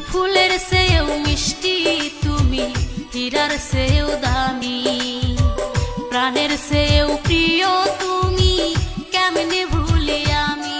ফুলের চেয়েও মিষ্টি তুমি, হীরার চেয়েও দামি, প্রাণের চেয়েও প্রিয় তুমি, কেমনে ভুলি আমি।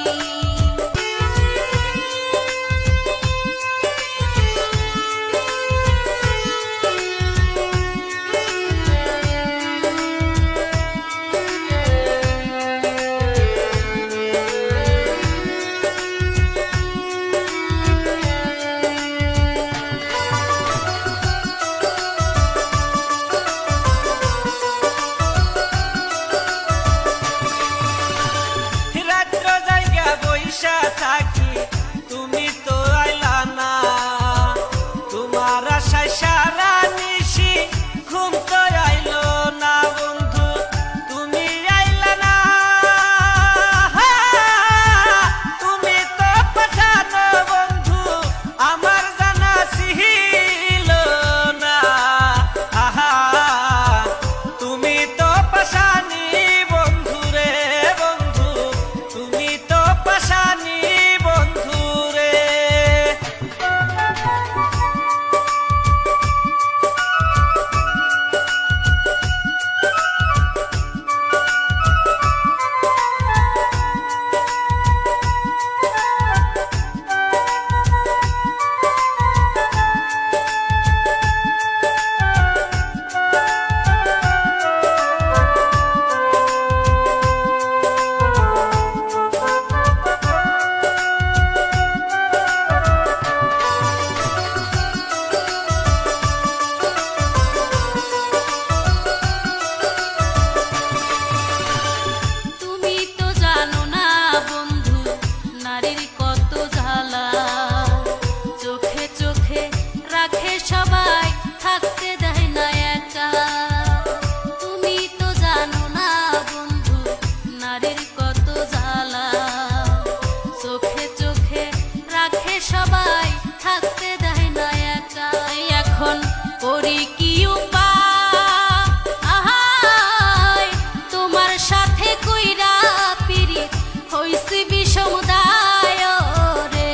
থাকি তুমি তো আইলা না, তোমার আশায় সারা নিশি ঘুম তো আইলো না বন্ধু, তুমি আইলা না। তুমি তো পাঠানো বন্ধু আমার জানা ছিল না। আহা তুমি তো পাশানি বন্ধু রে বন্ধু, তুমি তো পাশানি বন্ধু রে। সবাই থাকতে দেয় না একা, তুমি তো জানো না বন্ধু নারীর কত জ্বালা, চোখে চোখে রাখে সবাই থাকতে দেয় না একা। এখন করি কি উপায়, তোমার সাথে কইরা পিরিত হইছি বিষমদায় রে।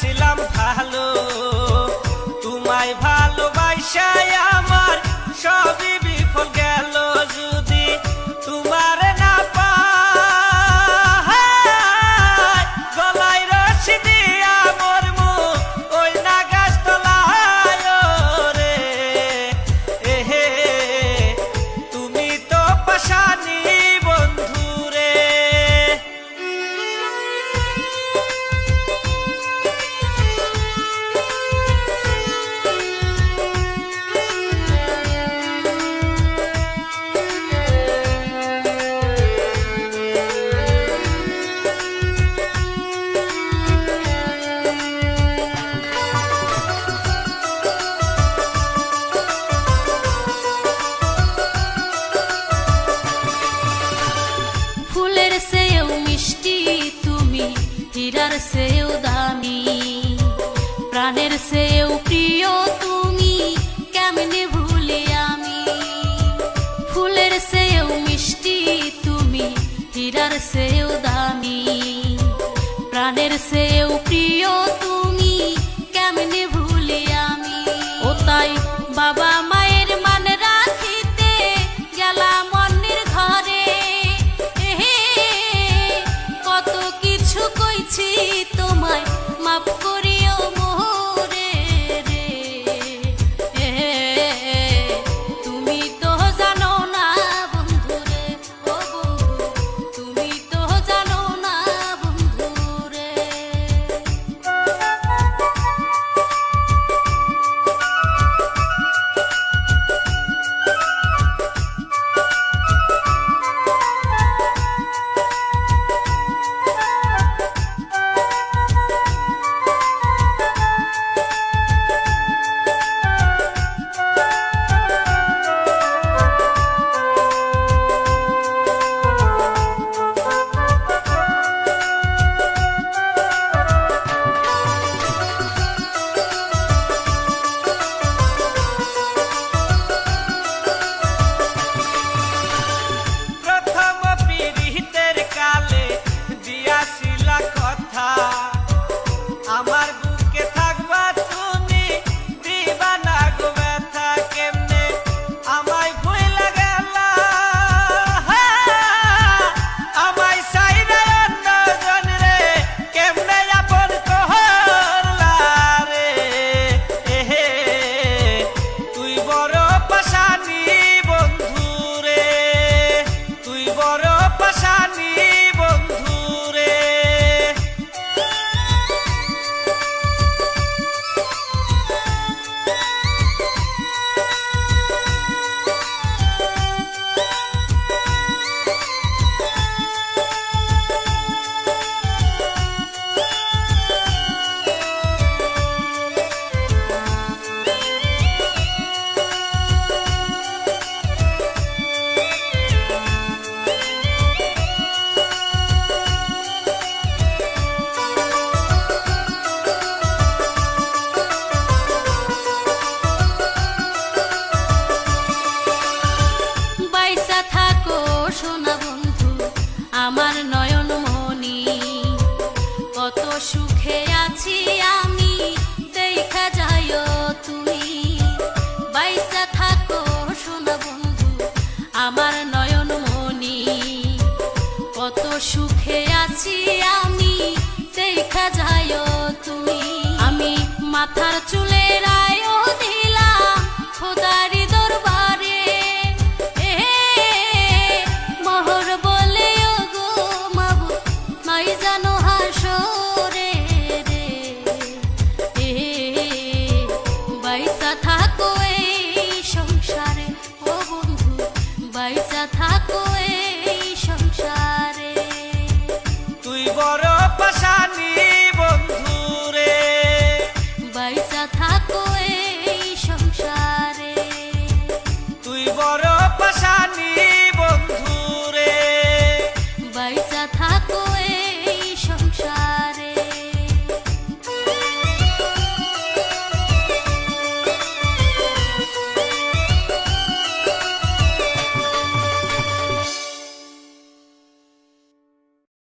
ছিলাম ভালো, তোমায় ভালোবাসায় আমার সবই বিফল গেল, যদি তোমার না পাই গলায় রশি দিয়া মরমু ওই না গাছ তলায় রে। এহে তুমি তো পাশানি বন্ধু রে। ফুলের চেয়েও মিষ্টি তুমি, হীরার চেয়েও দামি, প্রাণের চেয়েও প্রিয় তুমি, কেমনে ভুলি আমি। ফুলের চেয়েও মিষ্টি তুমি, হীরার চেয়েও দামি, প্রাণের চেয়েও প্রিয় তুমি, কেমনে ভুলি আমি। ও তাই বাবা মায়ের মান রাখিতে গেলাম অন্যের ঘরে, কত কিছু কইছি তোমায় মাফ করিও মোরে রে। তুমি তো জানো না আমার নয়ন মনি। কত সুখে আছি আমি দেখা যায় তুমি। আমি মাথার চুলের আয়ও দিলাম খোদারি দরবারে, মোহর বলে ও গো মাবুদ নাই জানো হাসরে রে। বাইসা থাকো এই সংসারে ও বন্ধু, বাইসা থাকো